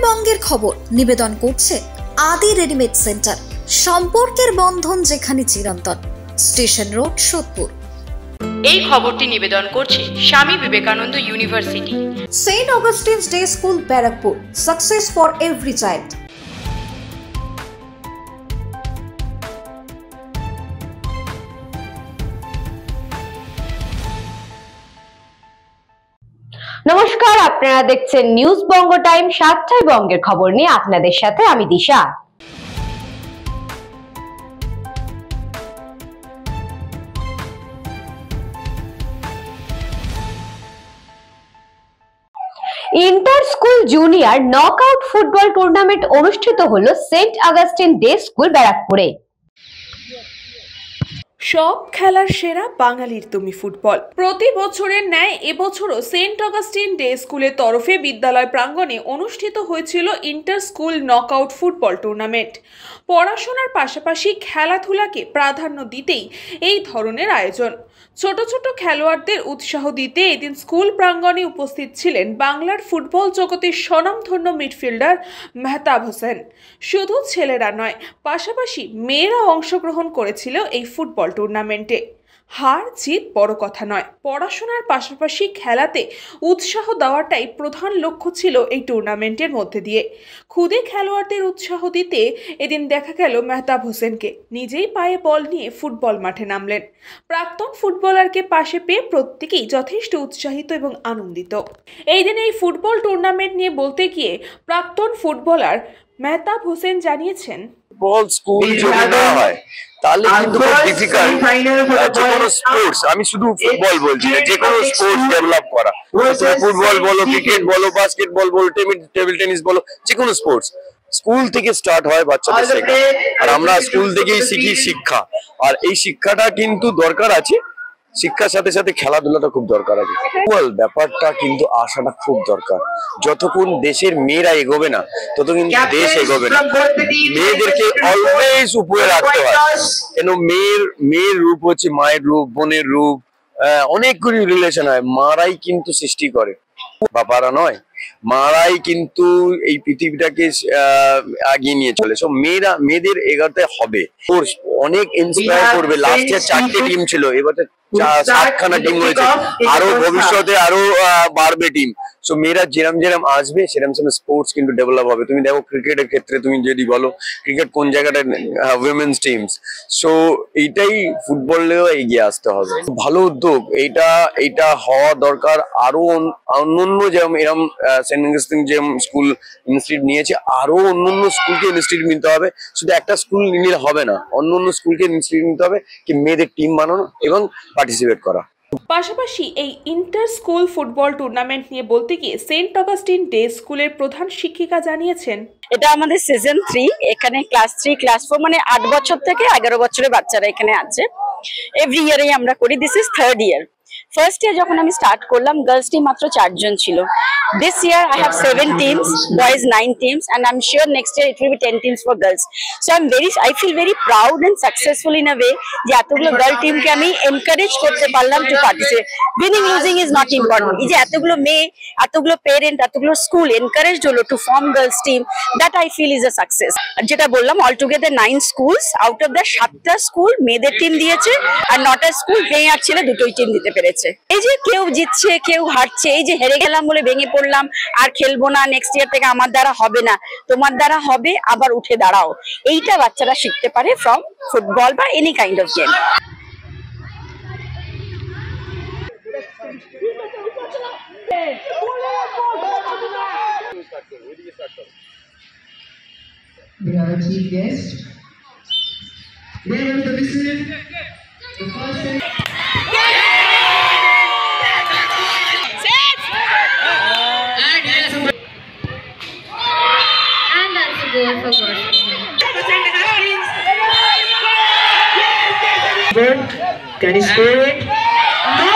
বঙ্গের খবর নিবেদন করছে আদি রেডিমেড সেন্টার, সম্পর্কের বন্ধন যেখানে চিরন্তন, স্টেশন রোড, সোদপুর। এই খবরটি নিবেদন করছে Swami Vivekananda University, Saint Augustine's Day School, Barrackpore. Success for every child. নমস্কার, আপনারা দেখছেন নিউজ বঙ্গ টাইম। 7টায় বঙ্গের খবর নিয়ে আপনাদের সাথে আমি Disha. Inter school junior knockout football tournament অনুষ্ঠিত হলো সেন্ট অগাস্টিন ডে স্কুল, ব্যারাকপুরে। সব খেলার সেরা বাঙালির তুমি ফুটবল। প্রতি বছরের ন্যায় এবছরও সেন্ট অগাস্টিন ডে স্কুলের তরফে বিদ্যালয় প্রাঙ্গণে অনুষ্ঠিত হয়েছিল inter school knockout football tournament. পড়াশোনার পাশাপাশি খেলাধুলাকে প্রাধান্য দিতেই এই ধরনের আয়োজন। ছোট ছোট খেলোয়াড়দের উৎসাহ দিতে এদিন স্কুল প্রাঙ্গণে উপস্থিত ছিলেন বাংলার ফুটবল জগতের স্বনামধন্য মিডফিল্ডার মেহতাব হোসেন। শুধু ছেলেরা নয়, পাশাপাশি মেয়েরা অংশগ্রহণ করেছিল এই ফুটবল টুর্নামেন্টে। হার জিত বড় কথা নয়, পড়াশোনার পাশাপাশি খেলাতে উৎসাহ দেওয়াটাই প্রধান লক্ষ্য ছিল এই টুর্নামেন্টের মধ্যে দিয়ে। খুদে খেলোয়াড়দের উৎসাহ দিতে এদিন দেখা গেল মেহতাব হোসেনকে নিজেই পায়ে বল নিয়ে ফুটবল মাঠে নামলেন। প্রাক্তন ফুটবলারকে পাশে পেয়ে প্রত্যেকেই যথেষ্ট উৎসাহিত এবং আনন্দিত। এই দিন এই ফুটবল টুর্নামেন্ট নিয়ে বলতে গিয়ে প্রাক্তন ফুটবলার মেহতাব হোসেন জানিয়েছেন, ফুটবল স্কুল যদি না হয় তাহলে কিন্তু খুব ডিফিকাল্ট যে কোনো স্পোর্টস, আমি শুধু ফুটবল বলছি না, যে কোনো স্পোর্টস ডেভেলপ করা। ফুটবল বলো, ক্রিকেট বলো, বাস্কেটবল বলো, টেবিল টেনিস বলো, যে কোনো স্পোর্টস স্কুল থেকে স্টার্ট হয় বাচ্চাদের শেখা। আর আমরা স্কুল থেকেই শিখি শিক্ষা, আর এই শিক্ষাটা কিন্তু দরকার আছে। শিক্ষার সাথে সাথে খেলাধুলাটা খুব দরকার আছে। ফুটবল ব্যাপারটা কিন্তু আসাটা খুব দরকার। যতক্ষণ দেশের মেয়েরা এগোবে না, তত কিন্তু দেশ এগোবে না। মেয়েদেরকে অলওয়েজ উপরে রাখতে হয়, কেন মেয়ের রূপ হচ্ছে মায়ের রূপ, বোনের রূপ, অনেকগুলি রিলেশন হয়। মারাই কিন্তু সৃষ্টি করে, বাবারা নয়। মারাই কিন্তু এই পৃথিবীটাকে এগিয়ে নিয়ে চলে। সব মেয়েদের এগোতে হবে, অনেক ইন্সপায়ার করবে। লাস্ট ইয়ার 4টে টিম ছিল, এবার 7খানা টিম হয়েছে, আরো ভবিষ্যতে আরো বাড়বে টিম। সো মেয়েরা যেরম আসবে সেরকম স্পোর্টস কিন্তু ডেভেলপ হবে। তুমি দেখো ক্রিকেটের ক্ষেত্রে তুমি যদি বলো, ক্রিকেট কোন জায়গাটা উইমেন্স টিমস। সো এইটাই ফুটবলেও এগিয়ে আসতে হবে। ভালো উদ্যোগ এইটা হওয়া দরকার। আরো অন্যান্য যেরকম এরকম সেন্ট অগাস্টিন যে স্কুল ইনস্টিটিউট নিয়েছে, আরো অন্যান্য স্কুলকে ইনস্টিটিউট নিতে হবে। শুধু একটা স্কুল নিলে হবে না, অন্যান্য স্কুলকে ইনস্টিটিউট নিতে হবে কি মেয়েদের টিম বানানো এবং পার্টিসিপেট করা। পাশাপাশি এই ইন্টার স্কুল ফুটবল টুর্নামেন্ট নিয়ে বলতে গিয়ে সেন্ট অগাস্টিন ডে স্কুলের প্রধান শিক্ষিকা জানিয়েছেন, এটা আমাদের সিজন 3। এখানে ক্লাস 3, ক্লাস 4 মানে 8 বছর থেকে 11 বছরের বাচ্চারা এখানে আছে। এভরি ইয়ারেই আমরা করি। This is 3rd year. First year যখন আমি স্টার্ট করলাম, গার্লস টিম মাত্র 4 জন ছিল। This year I have 7 teams, boys 9 teams, and I'm sure next year it will be 10 teams for girls. So I feel very proud and successful in a way যে এতগুলো girl টিমকে আমি encourage করতে পারলাম to participate. Winning losing is not important. এই যে এতগুলো মেয়ে, এতগুলো পেরেন্ট, এতগুলো স্কুল এনকারেজড হলো to form girls team, that I feel is a success. যেটা বললাম, all together 9 schools, out of the 7টা স্কুল মেয়েদের টিম দিয়েছে, আর 9টা স্কুল মেয়ে আর ছেলে দুটোই টিম দিতে পেরেছে। এই যে কেউ জিতছে কেউ হারছে, এই যে হেরে গেলাম বলে ভেঙে পড়লাম আর খেলবো না, নেক্সট ইয়ার থেকে আমার দ্বারা হবে না, তোমার দ্বারা হবে, আবার উঠে দাঁড়াও, এইটা বাচ্চারা শিখতে পারে ফ্রম ফুটবল বা any kind of game. We have a chief guest. They will be listening. The first thing. And that's a goal for God. Can you score it? No,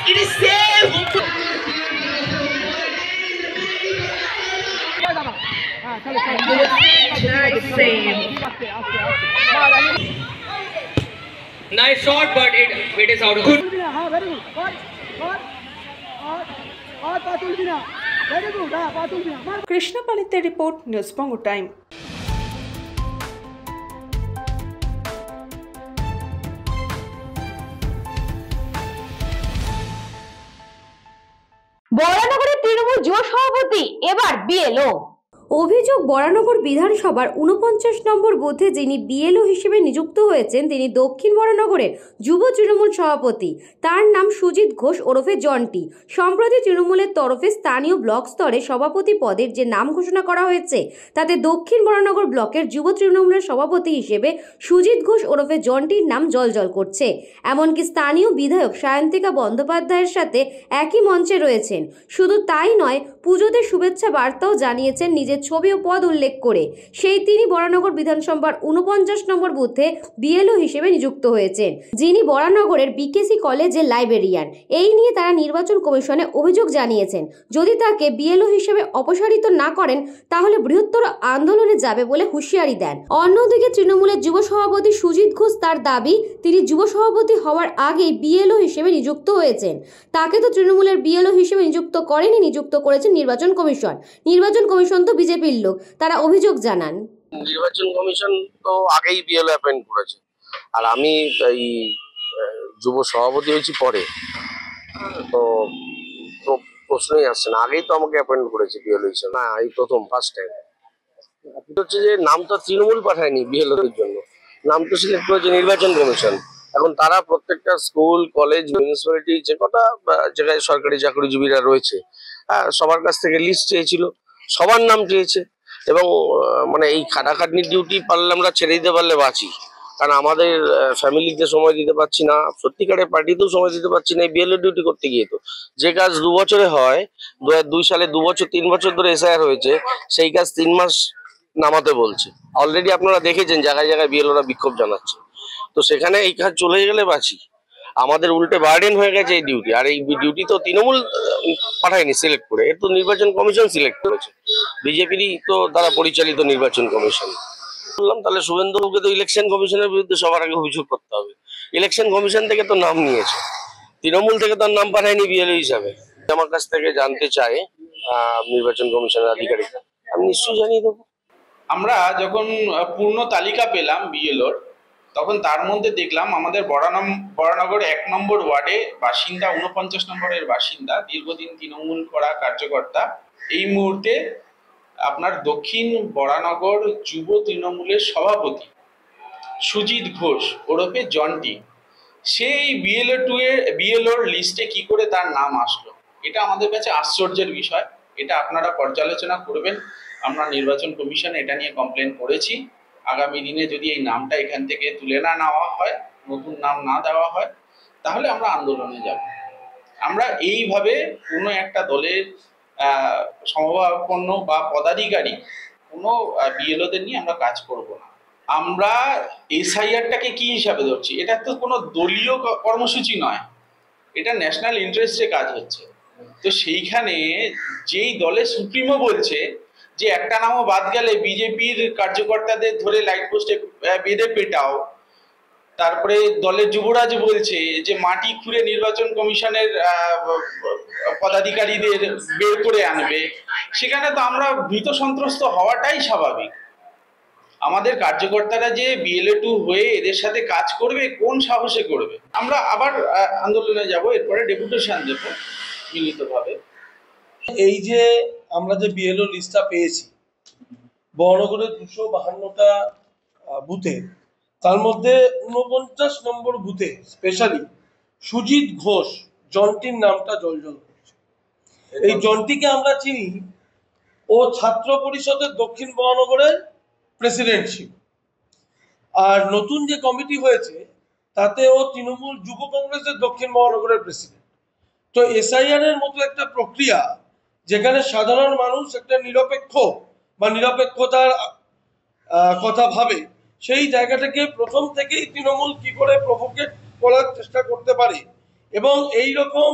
it is safe. Nice save. Nice shot, but it is out of. Very good. Krishna পালিতের রিপোর্ট, news Banga time. বরানগরের তৃণমূল যুব সভাপতি এবার BLO. অভিযোগ, বরানগর বিধানসভার 49 নম্বর বুথে যিনি বিএলও হিসেবে নিযুক্ত হয়েছেন তিনি দক্ষিণ বরানগরের যুব তৃণমূল সভাপতি। তার নাম সুজিত ঘোষ ওরফে জন্টি। সম্প্রতি তৃণমূলের তরফে স্থানীয় ব্লক স্তরে সভাপতি পদের যে নাম ঘোষণা করা হয়েছে তাতে দক্ষিণ বরানগর ব্লকের যুব তৃণমূলের সভাপতি হিসেবে সুজিত ঘোষ ওরফে জন্টির নাম জলজল করছে। এমনকি স্থানীয় বিধায়ক সায়ন্তিকা বন্দ্যোপাধ্যায়ের সাথে একই মঞ্চে রয়েছেন। শুধু তাই নয়, পুজোতে শুভেচ্ছা বার্তাও জানিয়েছেন নিজের ছবি ও পদ উল্লেখ করে। সেই তিনি বরানগর বিধানসভার 49 নম্বর বুথে বিএলও হিসেবে নিযুক্ত হয়েছেন, যিনি বরানগরের বিকেসি কলেজের লাইব্রেরিয়ান। এই নিয়ে তারা নির্বাচন কমিশনে অভিযোগ জানিয়েছেন। যদি তাকে বিএলও হিসেবে অপসারিত না করেন তাহলে বৃহত্তর আন্দোলনে যাবে বলে হুঁশিয়ারি দেন। অন্যদিকে তৃণমূলের যুব সভাপতি সুজিত ঘোষ তার দাবি, তিনি যুব সভাপতি হওয়ার আগেই বিএলও হিসেবে নিযুক্ত হয়েছেন। তাকে তো তৃণমূলের বিএলও হিসেবে নিযুক্ত করেনি, নিযুক্ত করেছেন নির্বাচন কমিশন। নির্বাচন কমিশন তো বিজেপির লোক, তারা অভিযোগ জানান। নির্বাচন কমিশন তো আগেই বিএলও অ্যাপয়েন্ট করেছে, আর আমি এই যুব সভাপতি হয়েছি পরে, তো প্রশ্নই আসছে না। আগেই তো আমাকে অ্যাপয়েন্ট করেছে বিএলও হিসেবে, না এই প্রথম ফার্স্ট টাইম। হচ্ছে যে নাম তো তৃণমূল পাঠায়নি বিএলও এর জন্য, নাম তো সিলেক্ট করেছে নির্বাচন কমিশন। এখন তারা প্রত্যেকটা স্কুল, কলেজ, মিউনিসিপ্যালিটি যে কটা জায়গায় সরকারি চাকরিজীবীরা রয়েছে, হ্যাঁ, সবার কাছ থেকে লিস্ট চেয়েছিল, সবার নাম চেয়েছে। এবং মানে এই খাটাখাটনির ডিউটি পারলে আমরা ছেড়ে দিতে পারলে বাঁচি, কারণ আমাদের ফ্যামিলিতে সময় দিতে পারছি না, সত্যিকারের পার্টিতেও সময় দিতে পারছি না। এই বিএলও ডিউটি করতে গিয়ে তো যে কাজ 2 বছরে হয়, 2002 সালে 2 বছর 3 বছর ধরে এসআইআর হয়েছে, সেই কাজ 3 মাস নামাতে বলছে। অলরেডি আপনারা দেখেছেন জায়গায় জায়গায় বিএলওরা বিক্ষোভ জানাচ্ছে, তো সেখানে এই কাজ চলে গেলে বাঁচি। আমাদের উল্টে বার্ডেন হয়ে গেছে এই ডিউটি, আর এই ডিউটি তো তৃণমূল পাঠায়নি সিলেক্ট করে, এর তো নির্বাচন কমিশন সিলেক্ট করেছে, বিজেপিরই তো দ্বারা পরিচালিত নির্বাচন কমিশন। বললাম তাহলে শুভেন্দুকে তো ইলেকশন কমিশনের বিরুদ্ধে সবার আগে অভিযোগ করতে হবে। ইলেকশন কমিশন থেকে তো নাম নিয়েছে, তৃণমূল থেকে তো নাম পাঠায়নি বিএলও হিসাবে। আমার কাছ থেকে জানতে চায় নির্বাচন কমিশনের আধিকারিক, আমি নিশ্চয়ই জানিয়ে দেবো। আমরা যখন পূর্ণ তালিকা পেলাম বিএলওর, তখন তার মধ্যে দেখলাম আমাদের বরানগর 1 নম্বর ওয়ার্ডে বাসিন্দা, 49 নম্বরের বাসিন্দা, দীর্ঘদিন তৃণমূল করা কার্যকর্তা, এই মুহূর্তে আপনার দক্ষিণ বরানগর যুব তৃণমূলের সভাপতি সুজিত ঘোষ ওরফে জন্টি, সেই বিএলওর লিস্টে কি করে তার নাম আসলো, এটা আমাদের কাছে আশ্চর্যের বিষয়। এটা আপনারা পর্যালোচনা করবেন। আমরা নির্বাচন কমিশনে এটা নিয়ে কমপ্লেন করেছি। আগামী দিনে যদি এই নামটা এখান থেকে তুলে না নেওয়া হয়, নতুন নাম না দেওয়া হয়, তাহলে আমরা আন্দোলনে যাব। আমরা এইভাবে কোনো একটা দলের সমভাবাপন্ন বা পদাধিকারী কোনো বিএলওদের নিয়ে আমরা কাজ করব না। আমরা এসআইআরটাকে কি হিসাবে ধরছি? এটা তো কোনো দলীয় কর্মসূচি নয়, এটা ন্যাশনাল ইন্টারেস্টে কাজ হচ্ছে। তো সেইখানে যেই দলের সুপ্রিমো বলছে যে একটা নামও বাদ গেলে বিজেপির কার্যকর্তাদের ধরে লাইট পোস্টে বেঁধে পেটাও, তারপরে দলের যুবরাজ বলছে যে মাটি খুঁড়ে নির্বাচন কমিশনের পদাধিকারীদের বের করে আনবে, সেখানে তো আমরা ভীত সন্ত্রস্ত হওয়াটাই স্বাভাবিক। আমাদের কার্যকর্তারা যে বিএলও হয়ে এদের সাথে কাজ করবে, কোন সাহসে করবে? আমরা আবার আন্দোলনে যাব, এরপরে ডেপুটেশন দেব মিলিতভাবে। এই যে আমরা যে বিএলও লিস্টটা পেয়েছি বরানগরের 252টা বুথে, তার মধ্যে 49 নম্বর বুথে স্পেশালি সুজিত ঘোষ জন্টির নামটা জলজল করছে। এই জন্টিকে আমরা চিনি, ও ছাত্র পরিষদের দক্ষিণ বরানগরের প্রেসিডেন্ট ছিল, আর নতুন যে কমিটি হয়েছে তাতে ও তৃণমূল যুব কংগ্রেসের দক্ষিণ বরানগরের প্রেসিডেন্ট। তো এসআইআর এর মতো একটা প্রক্রিয়া যেখানে সাধারণ মানুষ একটা নিরপেক্ষ বা নিরপেক্ষতার কথা ভাবে, সেই জায়গাটাকে প্রথম থেকেই তৃণমূল কি করে প্রভোকেট করার চেষ্টা করতে পারে এবং এই রকম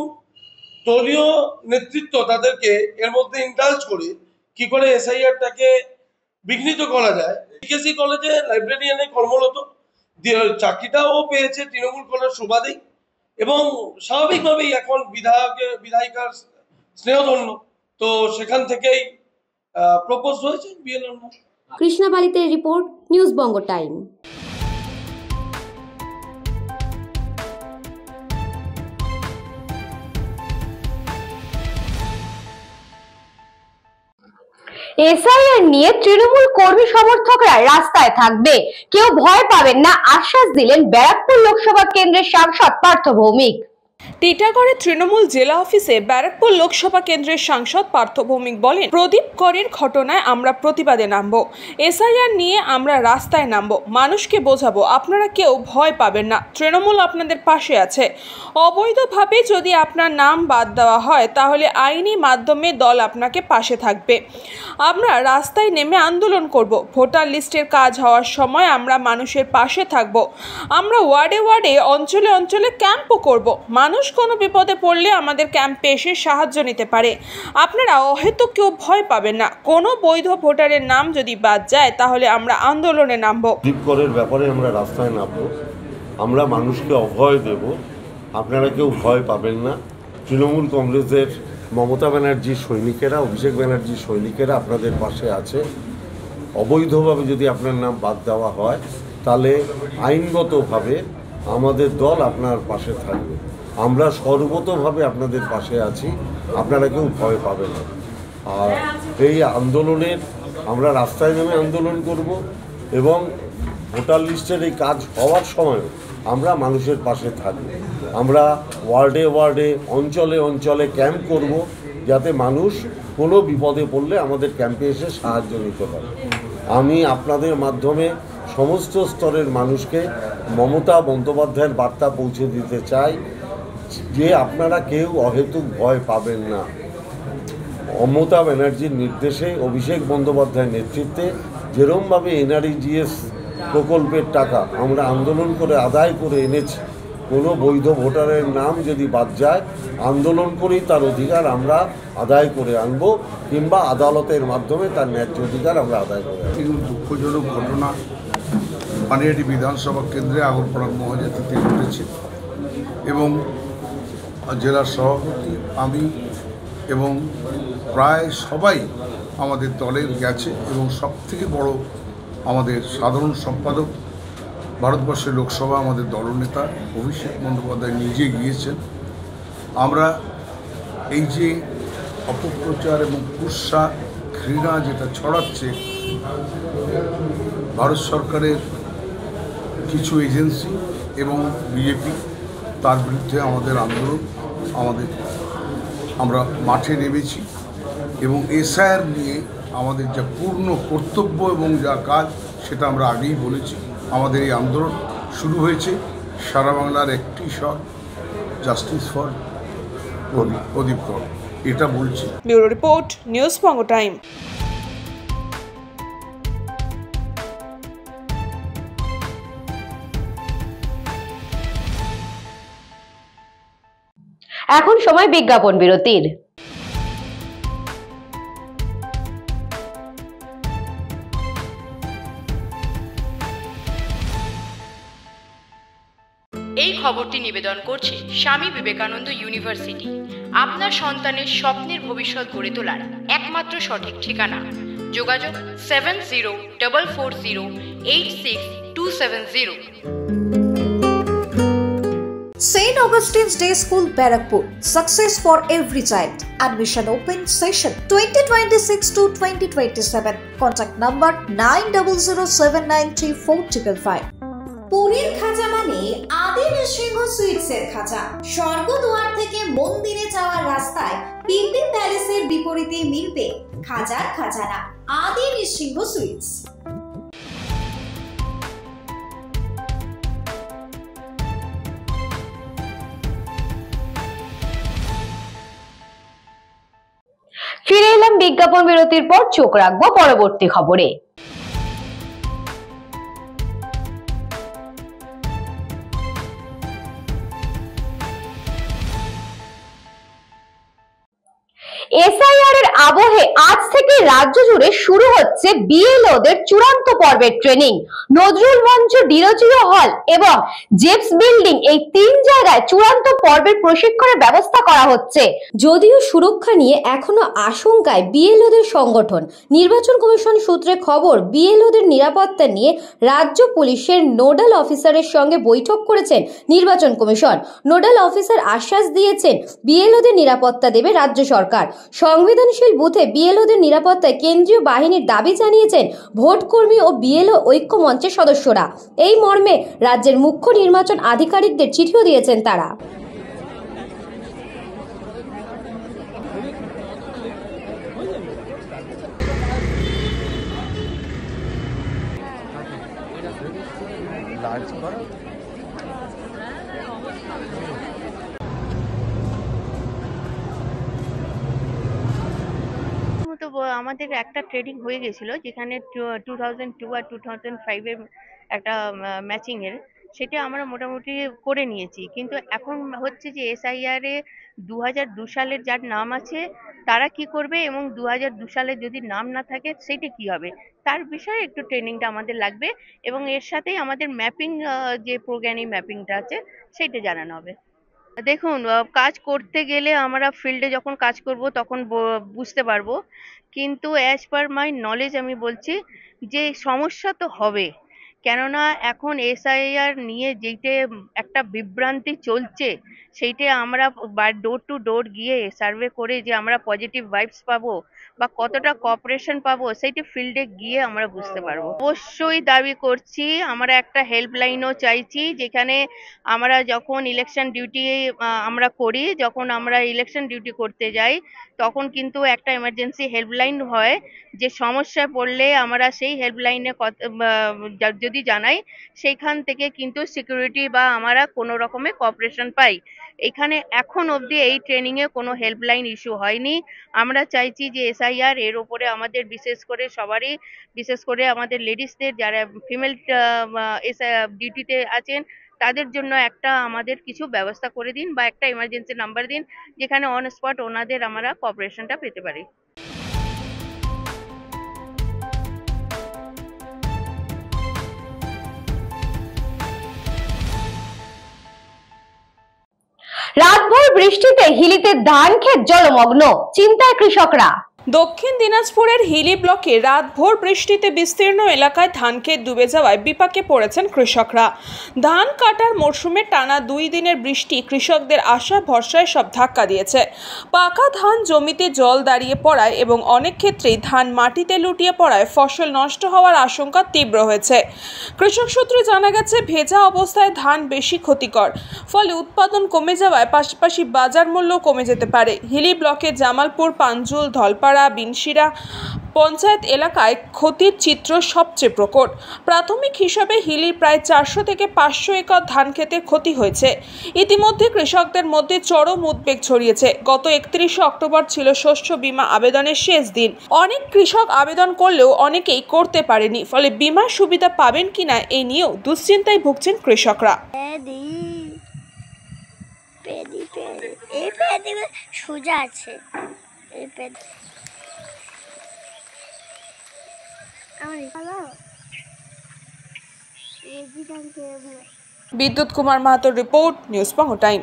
দলীয় নেতৃত্ব তাদেরকে এর মধ্যে ইন্ডালজ করে কি করে এসআইআরটাকে বিঘ্নিত করা যায়। বিকেসি কলেজে লাইব্রেরিয়ানে কর্মরত, চাকরিটাও পেয়েছে তৃণমূল করার সুবাদেই, এবং স্বাভাবিকভাবেই এখন বিধায়িকার স্নেহধন্য, তো সেখান থেকেই প্রপোজ হয়েছে বিএলওর নাম। Krishna বালিতের report, news Banga time. SIR নিয়ে তৃণমূল কর্মী সমর্থকরা রাস্তায় থাকবে, কেউ ভয় পাবেন না আশ্বাস দিলেন ব্যারাকপুর লোকসভা কেন্দ্রের সাংসদ পার্থ ভৌমিক। টিটাগড়ের তৃণমূল জেলা অফিসে ব্যারাকপুর লোকসভা কেন্দ্রের সাংসদ পার্থ ভৌমিক বলেন, প্রদীপ করের ঘটনায় আমরা প্রতিবাদে নামব, এসআইআর নিয়ে আমরা রাস্তায় নামব, মানুষকে বোঝাবো আপনারা কেউ ভয় পাবেন না, তৃণমূল আপনাদের পাশে আছে। অবৈধভাবে যদি আপনার নাম বাদ দেওয়া হয় তাহলে আইনি মাধ্যমে দল আপনাকে পাশে থাকবে। আমরা রাস্তায় নেমে আন্দোলন করব, ভোটার লিস্টের কাজ হওয়ার সময় আমরা মানুষের পাশে থাকব, আমরা ওয়ার্ডে ওয়ার্ডে অঞ্চলে অঞ্চলে ক্যাম্পও করব, মানুষ কোনো বিপদে পড়লে আমাদের ক্যাম্পে এসে সাহায্য নিতে পারে। আপনারা অহেতুক কেউ ভয় পাবেন না, কোনো বৈধ ভোটারের নাম যদি বাদ যায় তাহলে আমরা আন্দোলনে নামব। প্রদীপ করের ব্যাপারে আমরা রাস্তায় নামব, আমরা মানুষকে অভয় দেব, আপনারা কেউ ভয় পাবেন না। তৃণমূল কংগ্রেসের মমতা ব্যানার্জির সৈনিকেরা, অভিষেক ব্যানার্জির সৈনিকেরা আপনাদের পাশে আছে। অবৈধভাবে যদি আপনার নাম বাদ দেওয়া হয় তাহলে আইনগতভাবে আমাদের দল আপনার পাশে থাকবে। আমরা সর্বতোভাবে আপনাদের পাশে আছি, আপনারা কেউ ভয় পাবেন না। আর এই আন্দোলনের আমরা রাস্তায় নেমে আন্দোলন করব এবং ভোটার লিস্টের এই কাজ হওয়ার সময় আমরা মানুষের পাশে থাকব। আমরা ওয়ার্ডে ওয়ার্ডে অঞ্চলে অঞ্চলে ক্যাম্প করব, যাতে মানুষ কোনো বিপদে পড়লে আমাদের ক্যাম্পে এসে সাহায্য নিতে পারে। আমি আপনাদের মাধ্যমে সমস্ত স্তরের মানুষকে মমতা বন্দ্যোপাধ্যায়ের বার্তা পৌঁছে দিতে চাই যে আপনারা কেউ অহেতুক ভয় পাবেন না। মমতা ব্যানার্জির নির্দেশে, অভিষেক বন্দ্যোপাধ্যায়ের নেতৃত্বে যেরমভাবে এনআরইজিএস প্রকল্পের টাকা আমরা আন্দোলন করে আদায় করে এনেছি, কোনো বৈধ ভোটারের নাম যদি বাদ যায় আন্দোলন করেই তার অধিকার আমরা আদায় করে আনব, কিংবা আদালতের মাধ্যমে তার ন্যায্য অধিকার আমরা আদায় করে আনব। কিন্তু দুঃখজনক ঘটনা পানিহাটি বিধানসভা কেন্দ্রে আগরপাড়ার মহাজাতিতে ঘটেছে এবং জেলার সভাপতি, আমি এবং প্রায় সবাই আমাদের দলের গেছে এবং সবথেকে বড় আমাদের সাধারণ সম্পাদক, ভারতবর্ষের লোকসভা আমাদের দলনেতা অভিষেক বন্দ্যোপাধ্যায় নিজে গিয়েছেন। আমরা এই যে অপপ্রচার এবং কুৎসা ঘৃণা যেটা ছড়াচ্ছে ভারত সরকারের কিছু এজেন্সি এবং বিজেপি, তার বিরুদ্ধে আমাদের আন্দোলন, আমরা মাঠে নেমেছি এবং এসআইআর নিয়ে আমাদের যা পূর্ণ কর্তব্য এবং যা কাজ সেটা আমরা আগেই বলেছি। আমাদের এই আন্দোলন শুরু হয়েছে সারা বাংলার একটি স্বর, জাস্টিস ফর প্রদীপ কর, এটা বলছি। Bureau report, news Banga time. এখন সময় বিজ্ঞাপন বিরতির। এই খবরটি নিবেদন করছে স্বামী বিবেকানন্দ ইউনিভার্সিটি, আপনার সন্তানের স্বপ্নের ভবিষ্যৎ গড়ে তোলার একমাত্র সঠিক ঠিকানা। যোগাযোগ 7044086270। St. Augustine's Day School, Barakpur. Success for every child. Admission open session 2026 to 2027. Contact number 9007934555. পুরীর খাঁচা মানে আদি নৃসিংহ সুইটসের খাঁচা। স্বর্গদুয়ার থেকে মন্দিরে যাওয়ার রাস্তায় পিপি প্যালেসের বিপরীতে মিলবে খাজার খাজানা আদি নৃসিংহ সুইটস। ফিরে এলাম বিজ্ঞাপন বিরতির পর। চোখ রাখবো পরবর্তী খবরে। এসআইআর এর আবহে আজ থেকে রাজ্য জুড়ে শুরু হচ্ছে বিএলওদের চূড়ান্ত পর্বের ট্রেনিং। নজরুল মঞ্চ, ডিরোজিও হল এবং জেপস বিল্ডিং এই 3 জায়গায় চূড়ান্ত পর্বের প্রশিক্ষণের ব্যবস্থা করা হচ্ছে। যদিও সুরক্ষা নিয়ে এখনো আশঙ্কায় বিএলওদের সংগঠন, নির্বাচন কমিশন সূত্রে খবর বিএলওদের নিরাপত্তা নিয়ে রাজ্য পুলিশের নোডাল অফিসারের সঙ্গে বৈঠক করেছেন নির্বাচন কমিশন। নোডাল অফিসার আশ্বাস দিয়েছেন বিএলওদের নিরাপত্তা দেবে রাজ্য সরকার। সংবেদনশীল বুথে বিএলওদের নিরাপত্তায় কেন্দ্রীয় বাহিনীর দাবি জানিয়েছেন ভোটকর্মী ও বিএলও ঐক্য মঞ্চের সদস্যরা। এই মর্মে রাজ্যের মুখ্য নির্বাচন আধিকারিকদের চিঠিও দিয়েছেন তারা। আমাদের একটা ট্রেনিং হয়ে গেছিল, যেখানে 2002 আর 2005 এর একটা ম্যাচিং এর, সেটা আমরা মোটামুটি করে নিয়েছি। কিন্তু এখন হচ্ছে যে এসআইআর এ 2002 সালের যার নাম আছে তারা কি করবে, এবং 2002 সালে যদি নাম না থাকে সেটা কি হবে, তার বিষয়ে একটু ট্রেনিংটা আমাদের লাগবে। এবং এর সাথেই আমাদের ম্যাপিং, যে প্রোগ্রামিং ম্যাপিংটা আছে সেটা জানানো হবে। দেখুন, কাজ করতে গেলে আমরা ফিল্ডে যখন কাজ করব তখন বুঝতে পারবো, কিন্তু অ্যাজ পার মাই নলেজ আমি বলছি যে সমস্যা তো হবে। কেননা এখন এসআইআর নিয়ে যেইটা একটা বিভ্রান্তি চলছে, সেইটা আমরা ডোর টু ডোর গিয়ে সার্ভে করে যে আমরা পজিটিভ ভাইবস পাবো বা কতটা কোঅপারেশন পাবো, সেইটা ফিল্ডে গিয়ে আমরা বুঝতে পারবো। অবশ্যই দাবি করছি, আমরা একটা হেল্পলাইনও চাইছি, যেখানে আমরা যখন ইলেকশন ডিউটি আমরা করি, যখন আমরা ইলেকশন ডিউটি করতে যাই তখন কিন্তু একটা এমার্জেন্সি হেল্পলাইন হয়, যে সমস্যায় পড়লে আমরা সেই হেল্পলাইনে যদি জানাই, সেইখান থেকে কিন্তু সিকিউরিটি বা আমরা কোনো রকমের কোঅপারেশন পাই। এখানে এখন অবধি এই ট্রেনিংয়ে কোনো হেল্পলাইন ইস্যু হয়নি। আমরা চাইছি যে এসআইআর এর ওপরে আমাদের বিশেষ করে সবারই, বিশেষ করে আমাদের লেডিসদের যারা ফিমেল ডিউটিতে আছেন তাদের জন্য একটা আমাদের কিছু ব্যবস্থা করে দিন, বা একটা এমার্জেন্সি নাম্বার দিন, যেখানে অন স্পট ওনাদের আমরা কোঅপারেশনটা পেতে পারি। রাতভর বৃষ্টিতে হিলিতে ধান ক্ষেত জলমগ্ন, চিন্তায় কৃষকরা। দক্ষিণ দিনাজপুরের হিলি ব্লকে রাতভর বৃষ্টিতে বিস্তীর্ণ এলাকায় ধান ক্ষেত ডুবে যাওয়ায় বিপাকে পড়েছেন কৃষকরা। ধান কাটার মরশুমে টানা 2 দিনের বৃষ্টি কৃষকদের আশা ভরসায় সব ধাক্কা দিয়েছে। পাকা ধান জমিতে জল দাঁড়িয়ে পড়ায় এবং অনেক ক্ষেত্রেই ধান মাটিতে লুটিয়ে পড়ায় ফসল নষ্ট হওয়ার আশঙ্কা তীব্র হয়েছে। কৃষক সূত্রে জানা গেছে, ভেজা অবস্থায় ধান বেশি ক্ষতিকর, ফলে উৎপাদন কমে যাওয়ায় পাশাপাশি বাজার মূল্য কমে যেতে পারে। হিলি ব্লকের জামালপুর, পাঞ্জুল, ধলপাড়া, বিনশিরা পঞ্চায়েত এলাকায় ক্ষতির চিত্র সবচেয়ে প্রকট। প্রাথমিক হিসাবে হিলির প্রায় 400 থেকে 500 একর ধান ক্ষেতের ক্ষতি হয়েছে। ইতিমধ্যে কৃষকদের মধ্যে চরম উদ্বেগ ছড়িয়েছে। গত 31 অক্টোবর ছিল শস্য বীমা আবেদনের শেষ দিন। অনেক কৃষক আবেদন করলেও অনেকেই করতে পারেনি, ফলে বীমার সুবিধা পাবেন কিনা এই নিয়েও দুশ্চিন্তায় ভুগছেন কৃষকরা। সোজা আছে বিদ্যুৎ কুমার মাহাতোর রিপোর্ট, news Bangla time.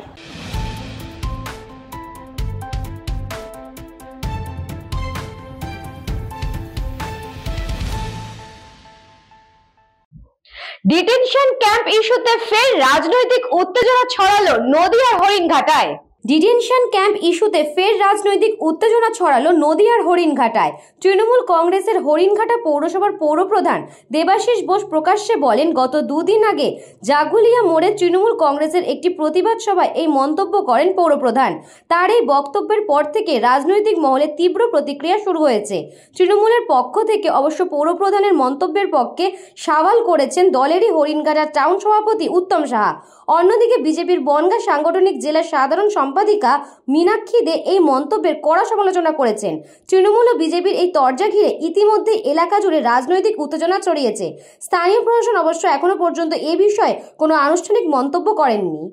Detention camp ইস্যুতে ফের রাজনৈতিক উত্তেজনা ছড়ালো নদিয়ার হরিণঘাটায়। ডিটেনশন ক্যাম্প ইস্যুতে ফের রাজনৈতিক উত্তেজনা ছড়ালো নদিয়ার হরিণঘাটায়। তৃণমূল কংগ্রেসের হরিণঘাটা পৌরসভার পৌরপ্রধান দেবাশিস বোস প্রকাশ্যে বলেন, গত 2 দিন আগে জাগুলিয়া মোড়ে তৃণমূল কংগ্রেসের একটি প্রতিবাদ সভায় এই মন্তব্য করেন পৌরপ্রধান। তার এই বক্তব্যের পর থেকে রাজনৈতিক মহলে তীব্র প্রতিক্রিয়া শুরু হয়েছে। তৃণমূলের পক্ষ থেকে অবশ্য পৌরপ্রধানের মন্তব্যের পক্ষে সওয়াল করেছেন দলেরই হরিণঘাটা টাউন সভাপতি উত্তম সাহা। অন্যদিকে বিজেপির বনগাঁ সাংগঠনিক জেলার সাধারণ সম্পাদিকা মীনাক্ষী দে এই মন্তব্যের কড়া সমালোচনা করেছেন। তৃণমূল ও বিজেপির এই তরজা ঘিরে ইতিমধ্যে এলাকা জুড়ে রাজনৈতিক উত্তেজনা ছড়িয়েছে। স্থানীয় প্রশাসন অবশ্য এখনো পর্যন্ত এ বিষয়ে কোনো আনুষ্ঠানিক মন্তব্য করেননি।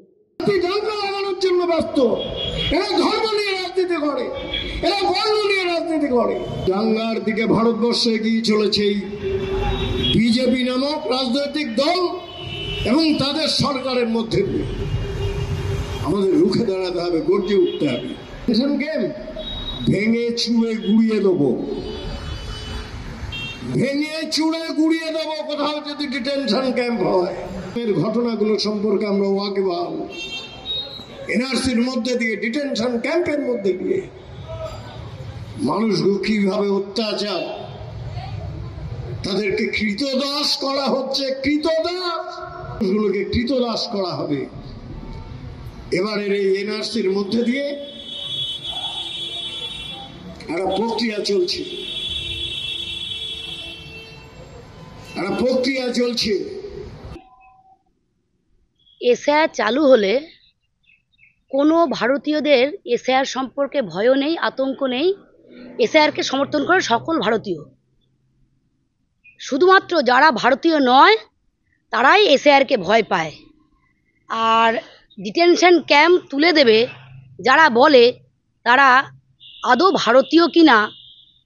লাগানোর জন্য ব্যস্ত, এরা ধর্ম নিয়ে রাজনীতি করে, এরা বর্ণ নিয়ে রাজনীতি করে। দাঙ্গার দিকে ভারতবর্ষে এগিয়ে চলেছে বিজেপি নামক রাজনৈতিক দল এবং তাদের সরকারের মধ্যে আমাদের রুখে দাঁড়াতে হবে, গর্জে উঠতে হবে। ভেঙে চুড়ে গুড়িয়ে দেবো, ভেঙে চুড়ে গুড়িয়ে দেবো কোথাও যদি ডিটেনশন ক্যাম্প হয়। এর ঘটনাগুলো সম্পর্কে আমরা ওয়াকিবহাল। এনআরসির মধ্যে দিয়ে, ডিটেনশন ক্যাম্পের মধ্যে দিয়ে মানুষগুলো কিভাবে অত্যাচার, তাদেরকে কৃতদাস করা হচ্ছে, কৃতদাসগুলোকে কৃতদাস করা হবে। এবারের এই এনআরসির মধ্যে দিয়ে একটা প্রক্রিয়া চলছে, এসআইআর চালু হলে কোনো ভারতীয়দের এসআইআর সম্পর্কে ভয়ও নেই, আতঙ্ক নেই। এসআইআরকে সমর্থন করে সকল ভারতীয়, শুধুমাত্র যারা ভারতীয় নয় তারাই এসআইআরকে ভয় পায়। আর ডিটেনশন ক্যাম্প তুলে দেবে যারা বলে, তারা আদৌ ভারতীয় কিনা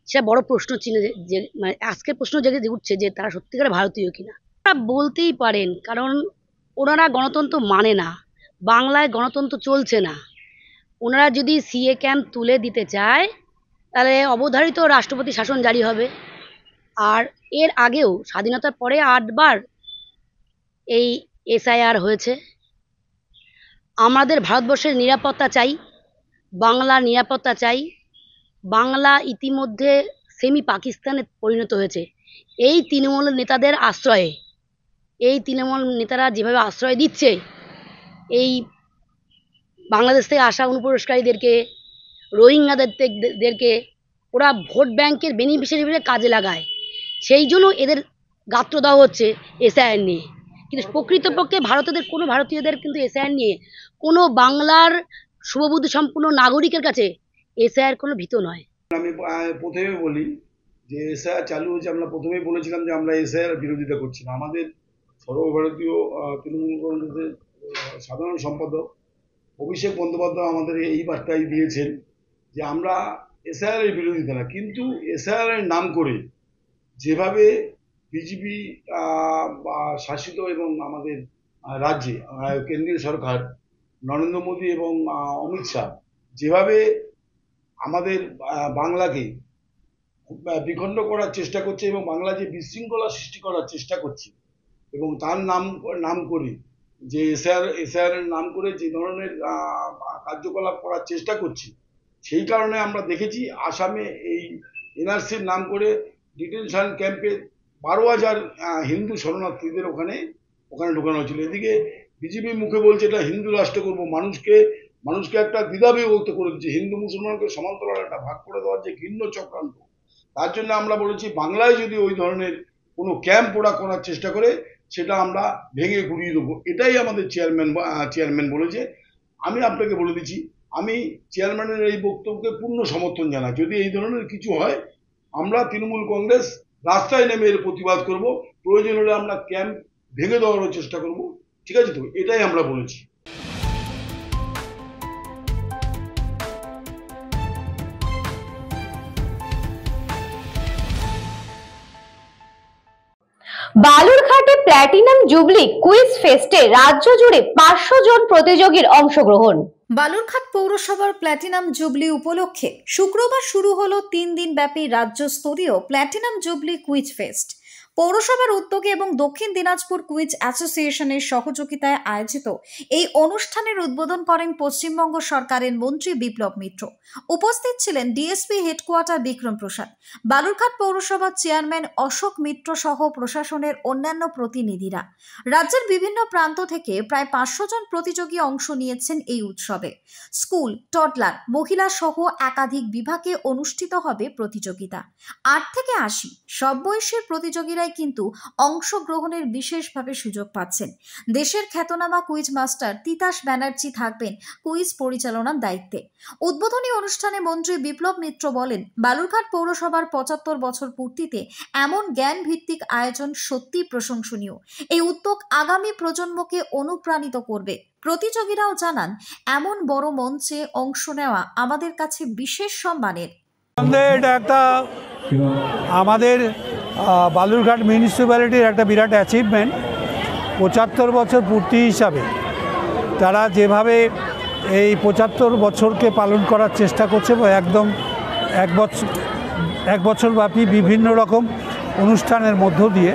সে বড় প্রশ্ন চিহ্ন, যে মানে আজকের প্রশ্ন জেগে উঠছে যে তারা সত্যিকারে ভারতীয় কিনা। তারা বলতেই পারেন, কারণ ওনারা গণতন্ত্র মানে না, বাংলায় গণতন্ত্র চলছে না। ওনারা যদি সিএ ক্যাম্প তুলে দিতে চায় তাহলে অবধারিত রাষ্ট্রপতি শাসন জারি হবে। আর এর আগেও স্বাধীনতার পরে 8 বার এই এসআইআর হয়েছে। আমাদের ভারতবর্ষের নিরাপত্তা চাই, বাংলার নিরাপত্তা চাই। বাংলা ইতিমধ্যে সেমি পাকিস্তানে পরিণত হয়েছে এই তৃণমূল নেতাদের আশ্রয়ে। এই তৃণমূল নেতারা যেভাবে আশ্রয় দিচ্ছে এই বাংলাদেশ থেকে আসা অনুপ্রবেশকারীদেরকে, রোহিঙ্গাদেরকে, ওরা ভোট ব্যাংকের বেনিফিশিয়ারি হিসেবে কাজে লাগায়। সেই জন্য এদের গাত্র দেওয়া হচ্ছে এসআইআর নিয়ে। কিন্তু প্রকৃতপক্ষে কোনো ভারতীয়দের কিন্তু এসআইআর নিয়ে কোনো বাংলার শুভবুদ্ধি সম্পূর্ণ নাগরিকের কাছে এসআইআর কোনো ভীত নয়। আমি প্রথমে বলি যে এসআইআর চালু হয়েছে, আমরা প্রথমেই বলেছিলাম যে আমরা এসআইআর বিরোধিতা করছি না। আমাদের সর্বভারতীয় তৃণমূল কংগ্রেসের সাধারণ সম্পাদক অভিষেক বন্দ্যোপাধ্যায় আমাদের এই বার্তাই দিয়েছেন যে আমরা এসআইআর এর বিরোধিতা না, কিন্তু এসআইআর এর নাম করে যেভাবে বিজেপি শাসিত এবং আমাদের রাজ্যে কেন্দ্রীয় সরকার নরেন্দ্র মোদী এবং অমিত শাহ যেভাবে আমাদের বাংলাকে বিখণ্ড করার চেষ্টা করছে এবং বাংলা যে বিশৃঙ্খলা সৃষ্টি করার চেষ্টা করছে, এবং তার নাম করে যে এসআইআর এর নাম করে যে ধরনের কার্যকলাপ করার চেষ্টা করছে, সেই কারণে আমরা দেখেছি আসামে এই এনআরসির নাম করে ডিটেনশন ক্যাম্পে 12,000 হিন্দু শরণার্থীদের ওখানে ঢোকানো হয়েছিল। এদিকে বিজেপি মুখে বলছে এটা হিন্দু রাষ্ট্র করবো, মানুষকে একটা দ্বিধাবিভক্ত করে দিচ্ছে, হিন্দু মুসলমানকে সমান্তরাল একটা ভাগ করে দেওয়ার যে ঘৃণ্য চক্রান্ত। তার জন্য আমরা বলেছি বাংলায় যদি ওই ধরনের কোনো ক্যাম্প ওরা করার চেষ্টা করে সেটা আমরা ভেঙে গুড়িয়ে দেবো, এটাই আমাদের চেয়ারম্যান বলেছে। আমি আপনাকে বলে দিচ্ছি, আমি চেয়ারম্যানের এই বক্তব্যকে পূর্ণ সমর্থন জানাই। যদি এই ধরনের কিছু হয় আমরা তৃণমূল কংগ্রেস রাস্তায় নেমে এর প্রতিবাদ করব, প্রয়োজন হলে আমরা ক্যাম্প ভেঙে দেওয়ার চেষ্টা করব। ঠিক আছে তো, এটাই আমরা বলেছি। বালুরঘাটে প্ল্যাটিনাম জুবলি কুইজ ফেস্টে রাজ্য জুড়ে 500 জন প্রতিযোগীর অংশগ্রহণ। বালুরঘাট পৌরসভার প্ল্যাটিনাম জুবলি উপলক্ষে শুক্রবার শুরু হলো 3 দিন ব্যাপী রাজ্যস্তরীয় প্ল্যাটিনাম জুবলি কুইজ ফেস্ট। পৌরসভার উদ্যোগে এবং দক্ষিণ দিনাজপুর কুইজ অ্যাসোসিয়েশনের সহযোগিতায় আয়োজিত এই অনুষ্ঠানের উদ্বোধন করেন পশ্চিমবঙ্গ সরকারের মন্ত্রী বিপ্লব মিত্র। উপস্থিত ছিলেন ডিএসপি হেডকোয়ার্টার বিক্রম প্রসাদ, বালুরঘাট পৌরসভার চেয়ারম্যান অশোক মিত্র সহ প্রশাসনের অন্যান্য প্রতিনিধিরা। রাজ্যের বিভিন্ন প্রান্ত থেকে প্রায় 500 জন প্রতিযোগী অংশ নিয়েছেন এই উৎসবে। স্কুল, টডলার, মহিলা সহ একাধিক বিভাগে অনুষ্ঠিত হবে প্রতিযোগিতা। 8 থেকে 80 সব বয়সের প্রতিযোগীরা তরুণরাই কিন্তু অংশগ্রহণের বিশেষভাবে সুযোগ পাচ্ছেন। দেশের খ্যাতনামা কুইজ মাস্টার তিতাস ব্যানার্জি থাকবেন কুইজ পরিচালনার দায়িত্বে। উদ্বোধনী অনুষ্ঠানে মন্ত্রী বিপ্লব মিত্র বলেন, বালুরঘাট পৌরসভার ৭৫ বছর পূর্তিতে এমন জ্ঞান ভিত্তিক আয়োজন সত্যি প্রশংসনীয়। এই উদ্যোগ আগামী প্রজন্মকে অনুপ্রাণিত করবে। প্রতিযোগীরাও জানান, এমন বড় মঞ্চে অংশ নেওয়া আমাদের কাছে বিশেষ সম্মানের। এটা একটা আমাদের বালুরঘাট মিউনিসিপ্যালিটির একটা বিরাট অ্যাচিভমেন্ট। ৭৫ বছর পূর্তি হিসাবে তারা যেভাবে এই ৭৫ বছরকে পালন করার চেষ্টা করছে, একদম এক বছর ব্যাপী বিভিন্ন রকম অনুষ্ঠানের মধ্য দিয়ে,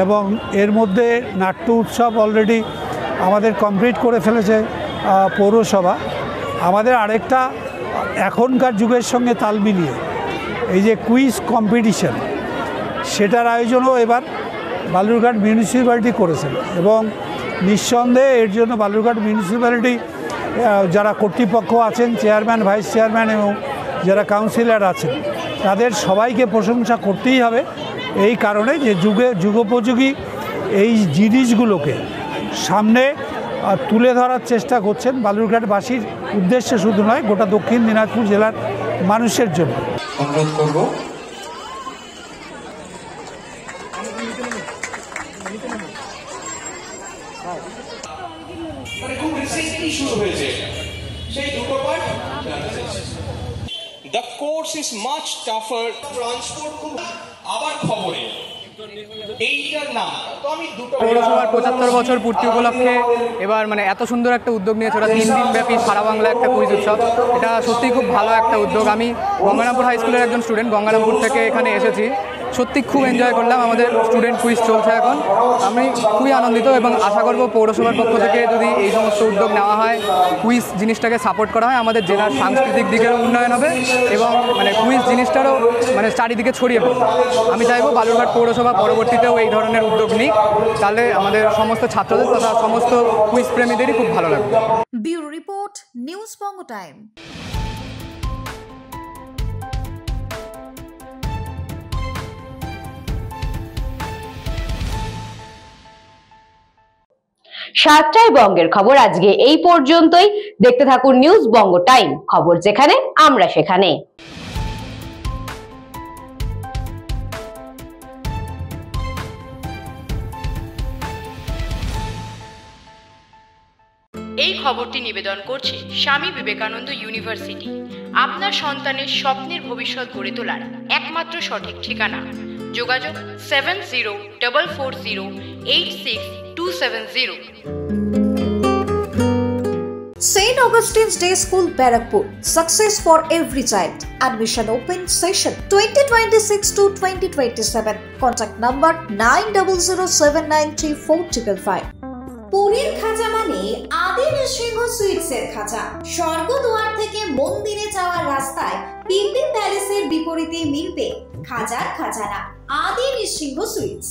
এবং এর মধ্যে নাট্য উৎসব অলরেডি আমাদের কমপ্লিট করে ফেলেছে পৌরসভা। আমাদের আরেকটা এখনকার যুগের সঙ্গে তাল মিলিয়ে এই যে কুইজ কম্পিটিশন, সেটার আয়োজনও এবার বালুরঘাট মিউনিসিপ্যালিটি করেছেন, এবং নিঃসন্দেহে এর জন্য বালুরঘাট মিউনিসিপ্যালিটি যারা কর্তৃপক্ষ আছেন, চেয়ারম্যান, ভাইস চেয়ারম্যান এবং যারা কাউন্সিলর আছেন, তাদের সবাইকে প্রশংসা করতেই হবে। এই কারণে যে যুগোপযোগী এই জিনিসগুলোকে সামনে তুলে ধরার চেষ্টা করছেন বালুরঘাটবাসীর উদ্দেশ্যে শুধু নয়, গোটা দক্ষিণ দিনাজপুর জেলার মানুষের জন্য। অনুরোধ করব খুব রিসেন্টলি শুরু হয়েছে সেই দুটো পার্ট জানতে চাইছি। The course is much tougher. Transport খুব আবার খবরে এইটার নাম তো আমি দুটো পৌরসভার ৭৫ বছর পূর্তি উপলক্ষে এবার এত সুন্দর একটা উদ্যোগ নিয়েছে ওরা। 3 দিন ব্যাপী সারা বাংলা একটা কুইজ উৎসব, এটা সত্যিই খুব ভালো একটা উদ্যোগ। আমি গঙ্গারামপুর হাই স্কুলের একজন স্টুডেন্ট, গঙ্গারামপুর থেকে এখানে এসেছি। সত্যি খুব এনজয় করলাম। আমাদের স্টুডেন্ট কুইজ চলছে এখন, আমি খুবই আনন্দিত এবং আশা করব পৌরসভার পক্ষ থেকে যদি এই সমস্ত উদ্যোগ নেওয়া হয়, কুইজ জিনিসটাকে সাপোর্ট করা হয়, আমাদের জেলার সাংস্কৃতিক দিকেরও উন্নয়ন হবে এবং কুইজ জিনিসটারও চারিদিকে ছড়িয়ে পড়বে। আমি চাইবো বালুরঘাট পৌরসভা পরবর্তীতেও এই ধরনের উদ্যোগ নিক, তাহলে আমাদের সমস্ত ছাত্রদের তথা সমস্ত কুইজ প্রেমীদেরই খুব ভালো লাগবে। Bureau report, news Banga time. সাতটায় বঙ্গের খবর আজকে এই পর্যন্তই। দেখতে থাকুন নিউজ বঙ্গ টাইম, খবর যেখানে আমরা সেখানে। এই খবরটি নিবেদন করছে স্বামী বিবেকানন্দ ইউনিভার্সিটি। আপনার সন্তানের স্বপ্নের ভবিষ্যৎ গড়ে তোলার একমাত্র সঠিক ঠিকানা। যোগাযোগ 7044086270। St. Augustine's Day School, Barakpur. Success for every child. Admission open session 2026 to 2027. Contact number 9007934555. পুরীর খাজা মানে আদি নৃসিংহ সুইটসের খাজা। স্বর্গদুয়ার থেকে মন্দিরে যাওয়ার রাস্তায় পিপি প্যালেসের বিপরীতে মিলবে খাজার খাজানা আদি নৃসিংহ সুইটস।